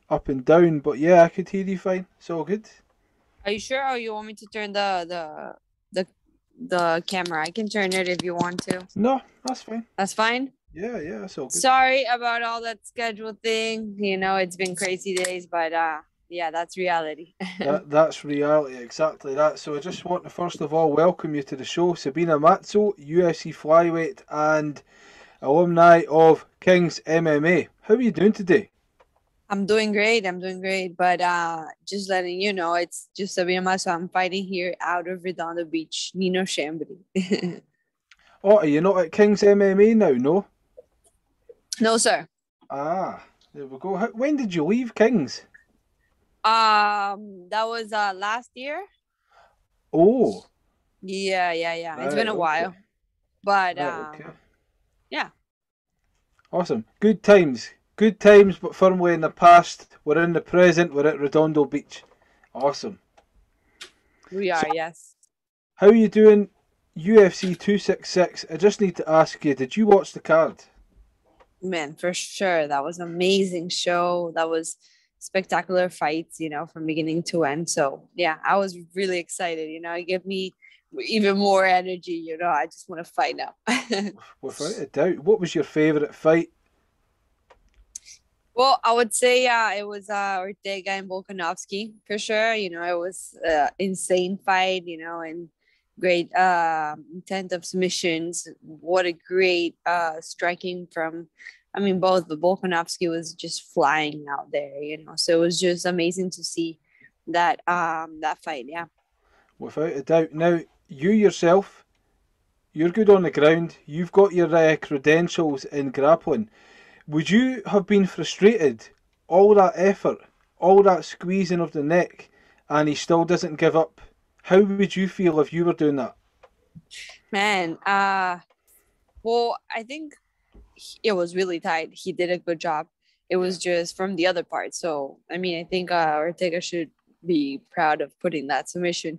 up and down, but yeah, I could hear you fine. It's all good. Are you sure? Or you want me to turn the camera? I can turn it if you want to. No, that's fine. That's fine. Yeah, yeah, that's all good. Sorry about all that schedule thing. It's been crazy days, but yeah, that's reality. That's reality, exactly that. So I just want to first of all welcome you to the show, Sabina Mazo, UFC flyweight and alumni of King's MMA. How are you doing today? I'm doing great. I'm doing great. But just letting you know, it's just Sabina, so I'm fighting here out of Redondo Beach, Nino Chambly. Oh, are you not at King's MMA now? No. No, sir. Ah, there we go. When did you leave King's? That was last year. Oh, Yeah. It's been right, a okay, while. But right, okay. yeah, Awesome. Good times. Good times, but firmly in the past. We're in the present. We're at Redondo Beach. Awesome. we So, are, yes. how are you doing? UFC 266. I just need to ask you, did you watch the card? Man, for sure. That was an amazing show. That was spectacular fights, from beginning to end. So yeah, I was really excited. It gave me even more energy. I just want to fight now. Without a doubt. What was your favourite fight? Well, I would say it was Ortega and Volkanovski for sure. It was insane fight, and great intent of submissions. What a great striking from, I mean, both, but Volkanovski was just flying out there. So it was just amazing to see that fight. Yeah. Without a doubt. Now, you yourself, you're good on the ground. You've got your credentials in grappling. Would you have been frustrated? All that effort, all that squeezing of the neck, and he still doesn't give up. How would you feel if you were doing that? Man, well, I think it was really tight. He did a good job. It Yeah. was just from the other part. So, I mean, I think Ortega should be proud of putting that submission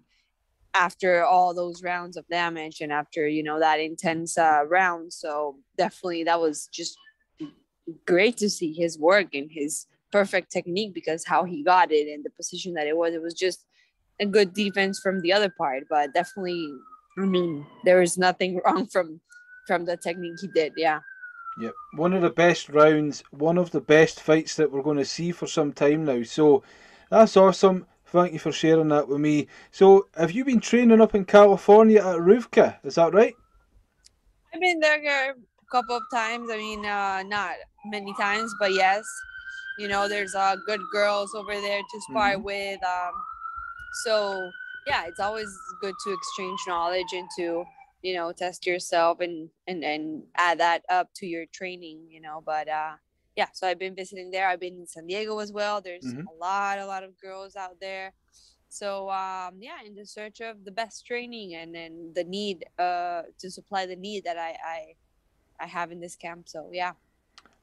after all those rounds of damage and after, that intense round. So, definitely that was just great to see his work and his perfect technique because how he got it and the position that it was just a good defense from the other part. But definitely, I mean, there is nothing wrong from the technique he did. Yeah. Yep. One of the best rounds, one of the best fights that we're going to see for some time now. So that's awesome. Thank you for sharing that with me. So, have you been training up in California at Ruvka? Is that right? I've been there a couple of times. I mean, not many times, but yes. There's good girls over there to spar Mm-hmm. with. So yeah, it's always good to exchange knowledge and to test yourself and add that up to your training. But yeah, so I've been visiting there. I've been in San Diego as well. There's Mm-hmm. a lot of girls out there. So yeah, in the search of the best training and then the need to supply the need that I have in this camp. So yeah.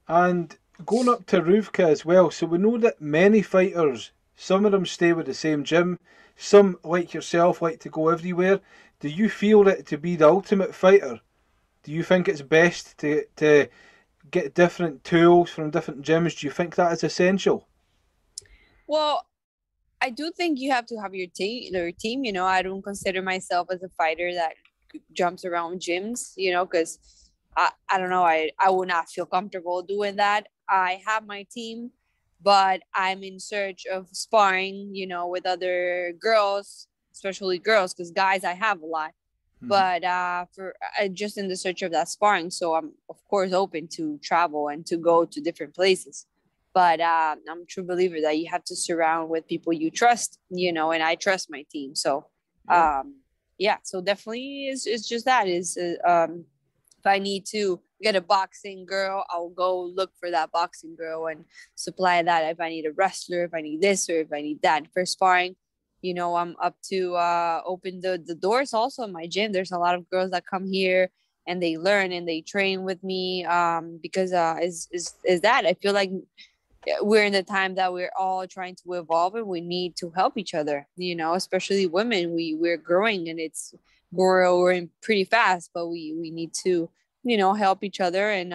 And going up to Ruvka as well. So we know that many fighters, some of them stay with the same gym. Some, like yourself, like to go everywhere. Do you feel that to be the ultimate fighter? Do you think it's best to get different tools from different gyms? Do you think that is essential? Well, I do think you have to have your team. Your team, I don't consider myself as a fighter that jumps around gyms, because I don't know. I would not feel comfortable doing that. I have my team, but I'm in search of sparring, with other girls, especially girls, because guys I have a lot. Mm-hmm. But for just in the search of that sparring, so I'm of course open to travel and to go to different places. But I'm a true believer that you have to surround with people you trust, and I trust my team. So Yeah. yeah, so definitely is just that is if I need to get a boxing girl, I'll go look for that boxing girl and supply that. If I need a wrestler, if I need this or if I need that for sparring, I'm up to open the doors also in my gym. There's a lot of girls that come here and they learn and they train with me because is that I feel like we're in the time that we're all trying to evolve and we need to help each other, especially women. We're growing and it's growing pretty fast, but we need to help each other and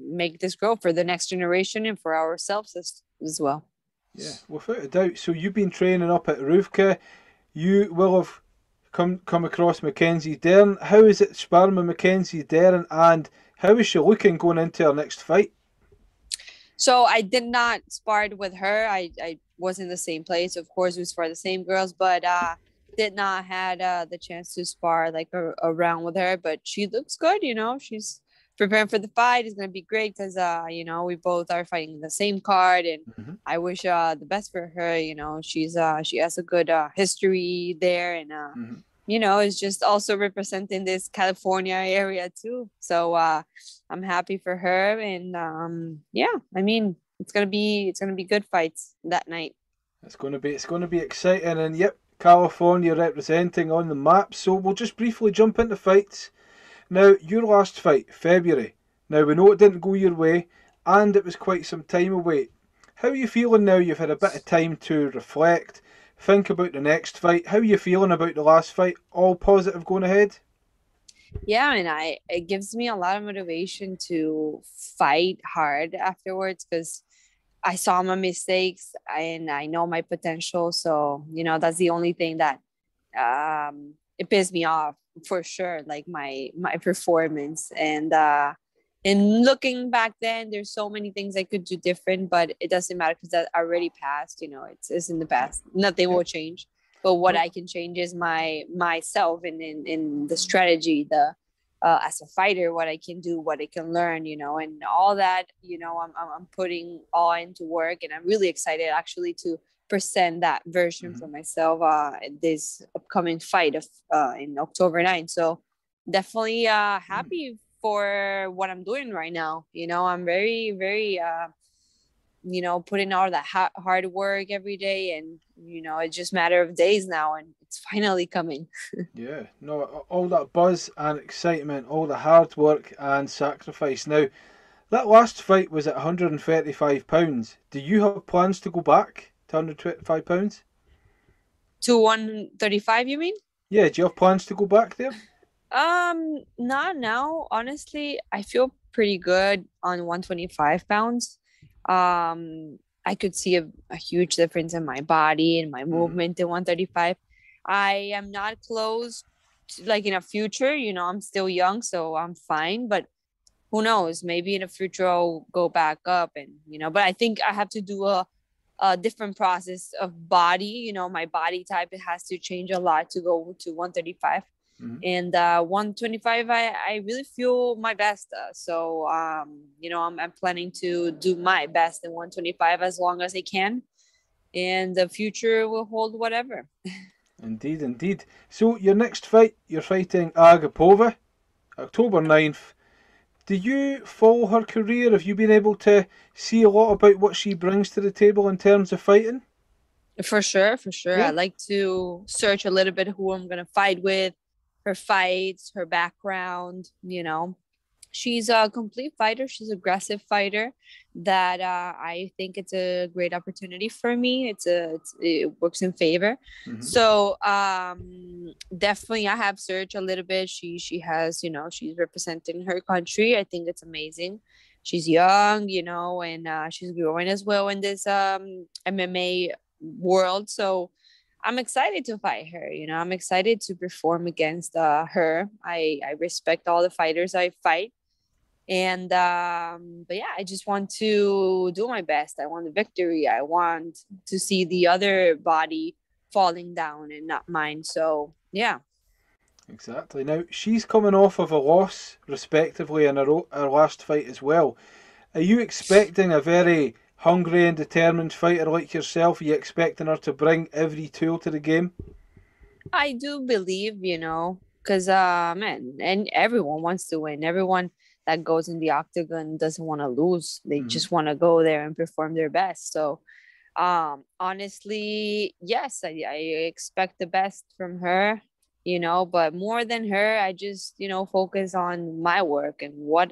make this grow for the next generation and for ourselves as well. Yeah, without a doubt. So you've been training up at Ruvka. You will have come across Mackenzie Dern. How is it sparring with Mackenzie Dern, and how is she looking going into her next fight? So I did not spar with her. I was in the same place. Of course, we spar the same girls, but did not had the chance to spar like around with her. But she looks good. She's preparing for the fight. It's gonna be great because we both are fighting the same card, and Hmm. I wish the best for her. She has a good history there, and Hmm. is just also representing this California area too. So I'm happy for her, and yeah, I mean it's gonna be good fights that night. It's going to be exciting, and yep, California representing on the map. So we'll just briefly jump into fights. Now, your last fight, February. Now we know it didn't go your way, and it was quite some time away. How are you feeling now? You've had a bit of time to reflect, think about the next fight. How are you feeling about the last fight? All positive going ahead? Yeah, and I it gives me a lot of motivation to fight hard afterwards because I saw my mistakes and I know my potential. So that's the only thing that it pissed me off for sure, like my performance. And looking back then, there's so many things I could do different, but it doesn't matter because that already passed. It's in the Yep, past. Nothing will yep. change. But what No. I can change is myself and in the strategy, the as a fighter, what I can do, what I can learn, and all that. I'm putting all into work, and I'm really excited actually to present that version for Mhm. myself this upcoming fight of in October 9th. So definitely Mm. happy for what I'm doing right now. I'm very, very putting all that hard work every day, and it's just a matter of days now, and it's finally coming. Yeah, no, all that buzz and excitement, all the hard work and sacrifice. Now, that last fight was at £135. Do you have plans to go back to £125? To 135, you mean? Yeah, do you have plans to go back there? Not now. Honestly, I feel pretty good on 125 pounds. I could see a huge difference in my body and my Hmm. movement in 135. I am not close to, like in a future, I'm still young, so I'm fine. But who knows? Maybe in the future I'll go back up, and but I think I have to do a different process of body. My body type, it has to change a lot to go to 135, Hmm. and 125 I really feel my best, so I'm planning to do my best in 125 as long as I can, and the future will hold whatever. Indeed, indeed. So, your next fight, you're fighting Agapova, October 9th. Do you follow her career? Have you been able to see a lot about what she brings to the table in terms of fighting? For sure, for sure. I Yeah? like to search a little bit who I'm gonna fight with, her fights, her background. She's a complete fighter. She's an aggressive fighter that I think it's a great opportunity for me. It works in favor. Hmm. So definitely I have searched a little bit. She has, she's representing her country. I think it's amazing. She's young, and she's growing as well in this MMA world. So I'm excited to fight her. I'm excited to perform against her. I respect all the fighters I fight, and but yeah, I just want to do my best. I want the victory. I want to see the other body falling down and not mine. So yeah. Exactly. Now, she's coming off of a loss, respectively, in her last fight as well. Are you expecting a very hungry and determined fighter like yourself? Are you expecting her to bring every tool to the game? I do believe, because man, and everyone wants to win. Everyone that goes in the octagon doesn't want to lose. They Hmm. just want to go there and perform their best. So honestly, yes, I expect the best from her, but more than her, I just, focus on my work and what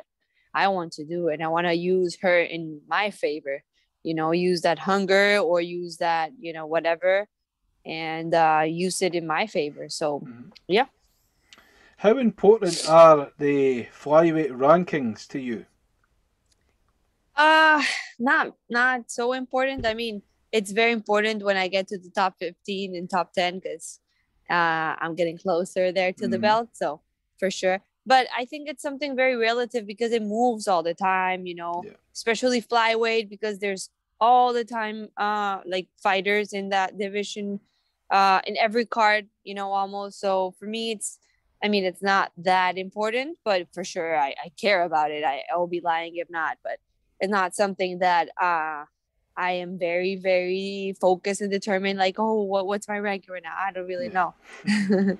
I want to do, and I want to use her in my favor, use that hunger or use that, whatever, and use it in my favor. So Hmm. yeah. How important are the flyweight rankings to you? Uh, not so important. I mean, it's very important when I get to the top 15 and top 10 because I'm getting closer there to the Mm-hmm. belt, so for sure. But I think it's something very relative because it moves all the time, Yeah. especially flyweight because there's all the time like fighters in that division in every card, almost. So for me it's not that important, but for sure I care about it. I'll be lying if not, but it's not something that I am very, very focused and determined. Like, oh, what's my rank right now? I don't really Yeah. know.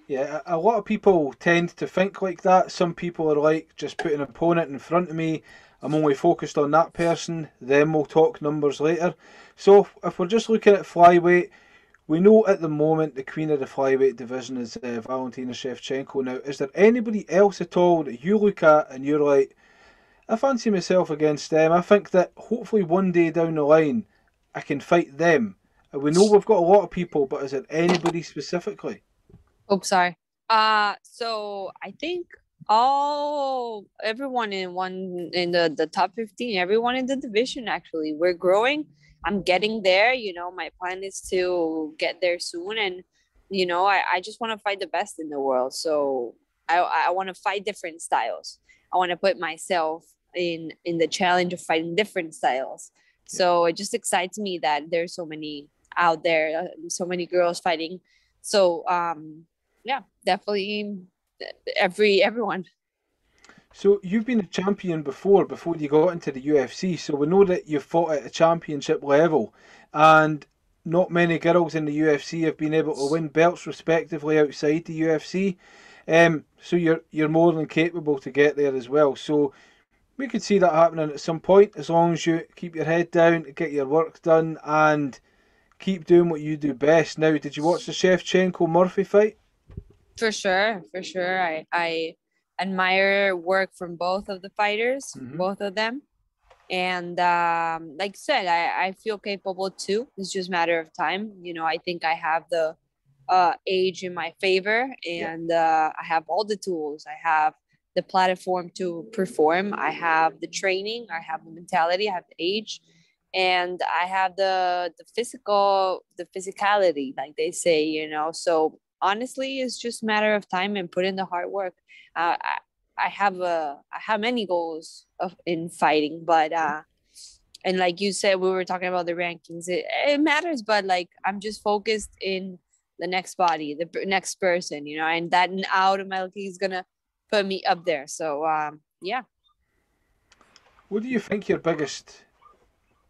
Yeah, a lot of people tend to think like that. Some people are like, just put an opponent in front of me. I'm only focused on that person. Then we'll talk numbers later. So if we're just looking at flyweight, we know at the moment the queen of the flyweight division is Valentina Shevchenko. Now, is there anybody else at all that you look at and you're like, I fancy myself against them. I think that hopefully one day down the line I can fight them. And we know we've got a lot of people, but is there anybody specifically? Oh, sorry. So I think everyone in the top 15, everyone in the division actually. We're growing. I'm getting there. My plan is to get there soon, and I just want to fight the best in the world. So I want to fight different styles. I want to put myself in the challenge of fighting different styles. Yeah. So it just excites me that there's so many out there, so many girls fighting. So yeah, definitely everyone. So you've been a champion before you got into the UFC. So we know that you've fought at a championship level, and not many girls in the UFC have been able to win belts respectively outside the UFC. So you're more than capable to get there as well. So we could see that happening at some point as long as you keep your head down, get your work done, and keep doing what you do best. Now, did you watch the Shevchenko Murphy fight? For sure, for sure. I admire work from both of the fighters, Hmm. both of them. And like I said, I feel capable too. It's just a matter of time. I think I have the age in my favor, Yeah. and I have all the tools. I have the platform to perform. I have the training. I have the mentality. I have the age, and I have the physicality, like they say. So honestly, it's just a matter of time and put in the hard work. I have many goals in fighting, but Yeah. and like you said, we were talking about the rankings. It matters, but like I'm just focused in the next body, the next person, and that automatically is gonna put me up there. So yeah. What do you think your biggest?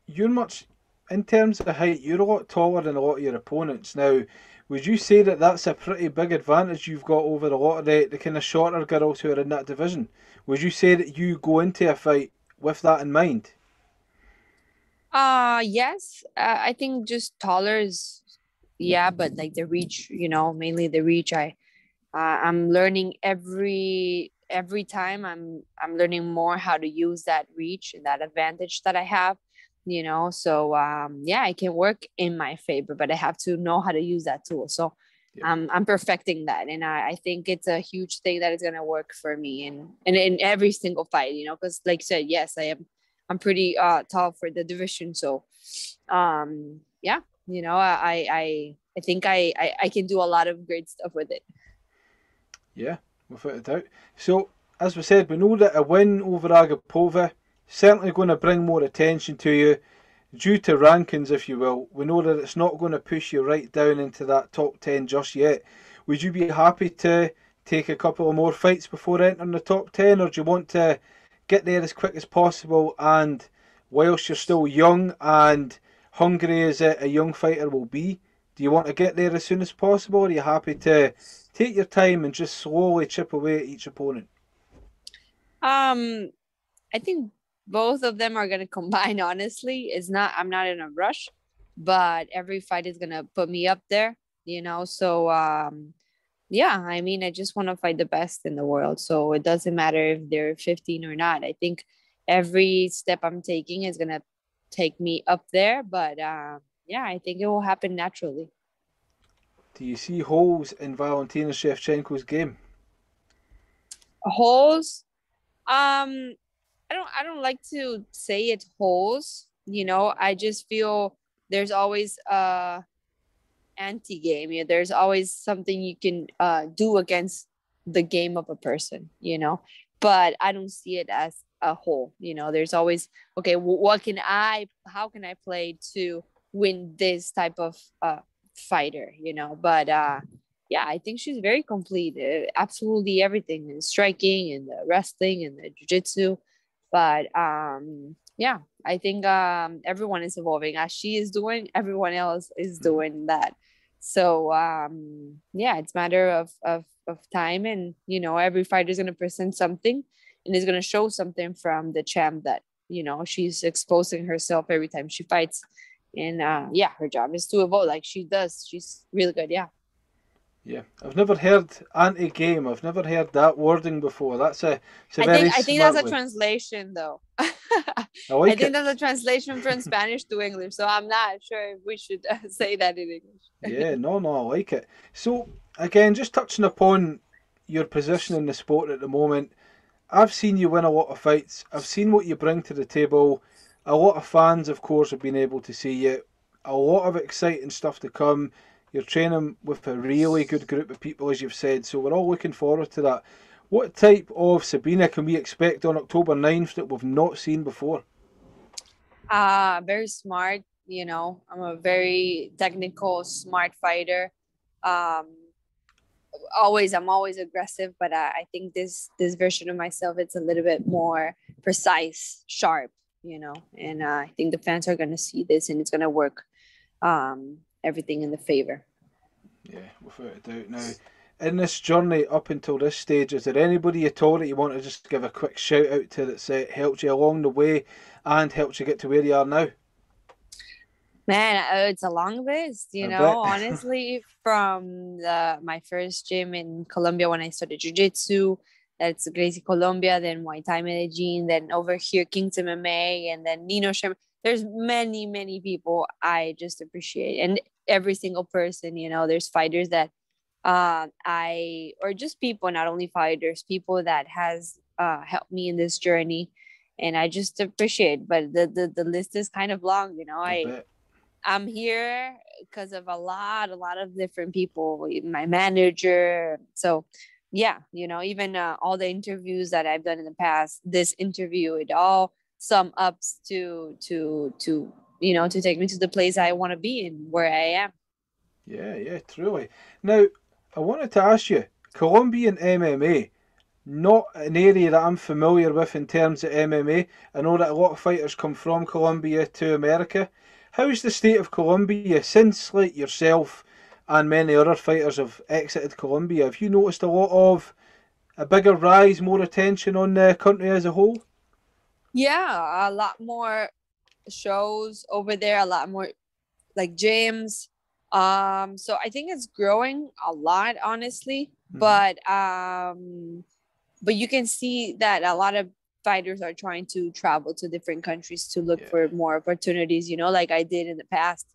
You're much in terms of height. You're a lot taller than a lot of your opponents. Now, would you say that that's a pretty big advantage you've got over a lot of the kind of shorter girls who are in that division? Would you say that you go into a fight with that in mind? Yes. I think just taller is, yeah, but like the reach, mainly the reach. I'm learning every time. I'm learning more how to use that reach and that advantage that I have. So yeah, I can work in my favor, but I have to know how to use that tool. So Yeah. I'm perfecting that, and I think it's a huge thing that is gonna work for me and in every single fight. Because like I said, yes, I'm pretty tall for the division. So yeah, I think I can do a lot of great stuff with it. Yeah, without a doubt. So, as we said, we know that a win over Agapova certainly going to bring more attention to you due to rankings, if you will. We know that it's not going to push you right down into that top 10 just yet. Would you be happy to take a couple of more fights before entering the top 10, or do you want to get there as quick as possible? And whilst you're still young and hungry as a young fighter will be, do you want to get there as soon as possible, or are you happy to take your time and just slowly chip away at each opponent? Um, I think both of them are gonna combine. Honestly, I'm not in a rush, but every fight is gonna put me up there. So yeah. I mean, I just want to fight the best in the world. So it doesn't matter if they're 15 or not. I think every step I'm taking is gonna take me up there. But yeah, I think it will happen naturally. Do you see holes in Valentina Shevchenko's game? Holes. Um, I don't like to say it holes, I just feel there's always anti-game. There's always something you can do against the game of a person, but I don't see it as a whole. There's always, okay, how can I play to win this type of fighter, but yeah, I think she's very complete. Absolutely everything, in striking and the wrestling and the jiu-jitsu. But yeah, I think everyone is evolving. As she is doing, everyone else is doing that. So yeah, it's a matter of time, and every fighter is going to present something and is going to show something from the champ that she's exposing herself every time she fights. And yeah, her job is to evolve like she does. She's really good. Yeah. Yeah, I've never heard anti-game. I've never heard that wording before. It's a I very think I think that's smart a one. translation though. I I like think it. that's a translation from Spanish to English. So I'm not sure if we should say that in Yeah, English. no, I like it. So again, just touching upon your position in the sport at the moment, I've seen you win a lot of fights. I've seen what you bring to the table. A lot of fans, of course, have been able to see you. A lot of exciting stuff to come. You're training with a really good group of people, as you've said, so we're all looking forward to that. What type of Sabina can we expect on October 9th that we've not seen before? Very smart. I'm a very technical, smart fighter. Um, I'm always aggressive, but I think this version of myself, it's a little bit more precise, sharp. And I think the fans are gonna see this, and it's gonna work everything in the favor. Yeah, without a doubt. Now, in this journey up until this stage, is there anybody at all that you want to just give a quick shout out to that's helped you along the way and helped you get to where you are now? Man, it's a long list, I bet. honestly, from my first gym in Colombia when I started jiu-jitsu, that's Gracie Colombia, then Muay Thai Medellin, then over here King's MMA, and then Nino Shem. There's many, many people I just appreciate. And every single person, there's fighters that or just people, not only fighters, people that has helped me in this journey. And I just appreciate, but the list is kind of long, I bet. I'm here because of a lot of different people, my manager. So, yeah, even all the interviews that I've done in the past, this interview, it all sum ups to take me to the place I want to be and where I am. Yeah, truly. Now, I wanted to ask you, Colombian MMA, not an area that I'm familiar with in terms of MMA. I know that a lot of fighters come from Colombia to America. How's the state of Colombia since, like yourself and many other fighters have exited Colombia? Have you noticed a bigger rise, more attention on the country as a whole? Yeah, a lot more shows over there, a lot more like gyms. So I think it's growing a lot, honestly. Hmm. But you can see that a lot of fighters are trying to travel to different countries to look Yeah. for more opportunities, like I did in the past.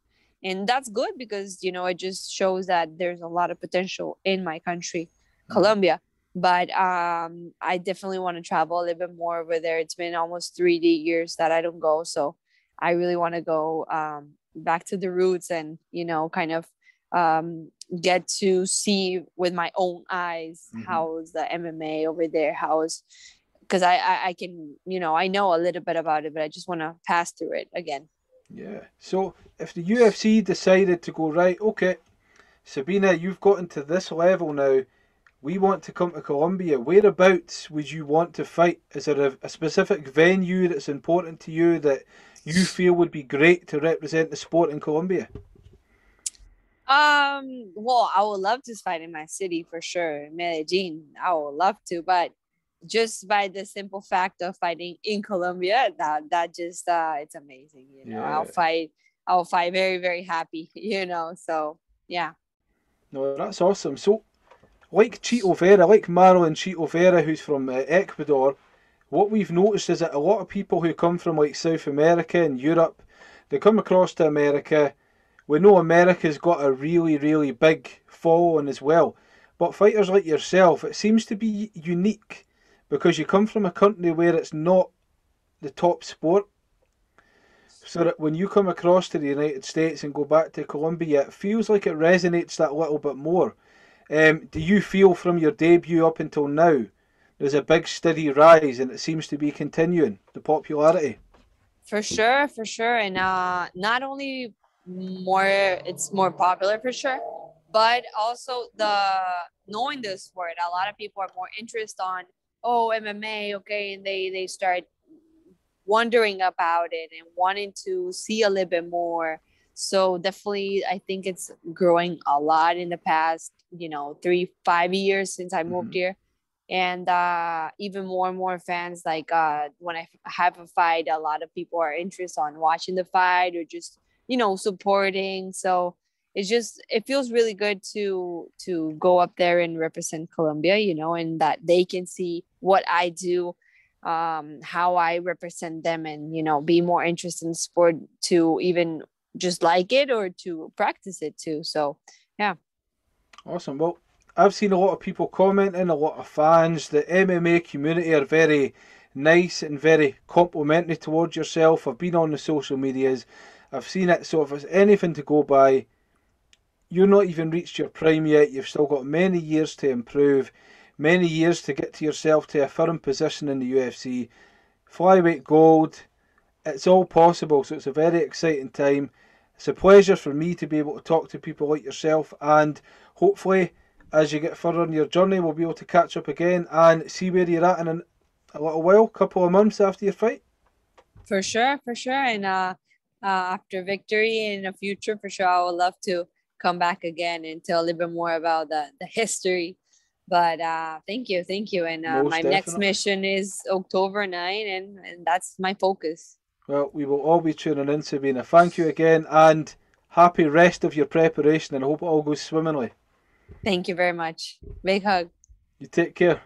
And that's good because, it just shows that there's a lot of potential in my country, Hmm. Colombia. But I definitely want to travel a little bit more over there. It's been almost 3 years that I don't go. So I really want to go back to the roots and, kind of um, get to see with my own eyes Hmm. how's the MMA over there, how's because I can, I know a little bit about it, but I just want to pass through it again. Yeah. So if the UFC decided to go, right, okay, Sabina, you've gotten to this level now. We want to come to Colombia. Whereabouts would you want to fight? Is there a specific venue that's important to you that you feel would be great to represent the sport in Colombia? Well, I would love to fight in my city for sure, Medellin. I would love to, but just by the simple fact of fighting in Colombia, that just it's amazing. Yeah. I'll fight very, very happy. So yeah. No, that's awesome. So, like Chito Vera, like Marilyn Chito Vera, who's from Ecuador, what we've noticed is that a lot of people who come from like South America and Europe, they come across to America. We know America's got a really, really big following as well. But fighters like yourself, it seems to be unique because you come from a country where it's not the top sport, so that when you come across to the United States and go back to Colombia, it feels like it resonates that little bit more. Do you feel from your debut up until now, there's a big steady rise and it seems to be continuing, the popularity? For sure, for sure. And not only more, it's more popular for sure, but also the knowing the sport. A lot of people are more interested on, oh, MMA, okay, and they start wondering about it and wanting to see a little bit more. So definitely, I think it's growing a lot in the past, 3, 5 years since I moved Mm-hmm. here. And even more and more fans, like when I have a fight, a lot of people are interested on watching the fight or just, supporting. So it feels really good to go up there and represent Colombia, and that they can see what I do, how I represent them, and be more interested in sport to even just like it or to practice it too. So yeah. Awesome. Well, I've seen a lot of people commenting, a lot of fans. The MMA community are very nice and very complimentary towards yourself. I've been on the social medias. I've seen it. So if it's anything to go by, you're not even reached your prime yet. You've still got many years to improve, many years to get to yourself to a firm position in the UFC. Flyweight gold, it's all possible. So it's a very exciting time. It's a pleasure for me to be able to talk to people like yourself, and hopefully, as you get further on your journey, we'll be able to catch up again and see where you're at in a little while, couple of months after your fight. For sure, for sure. And after victory in the future, for sure, I would love to come back again and tell a little bit more about the history. But thank you, thank you. And my Most next definitely. mission is October 9, and that's my focus. Well, we will all be tuning in, Sabina. Thank you again, and happy rest of your preparation, and I hope it all goes swimmingly. Thank you very much. Big hug. You take care.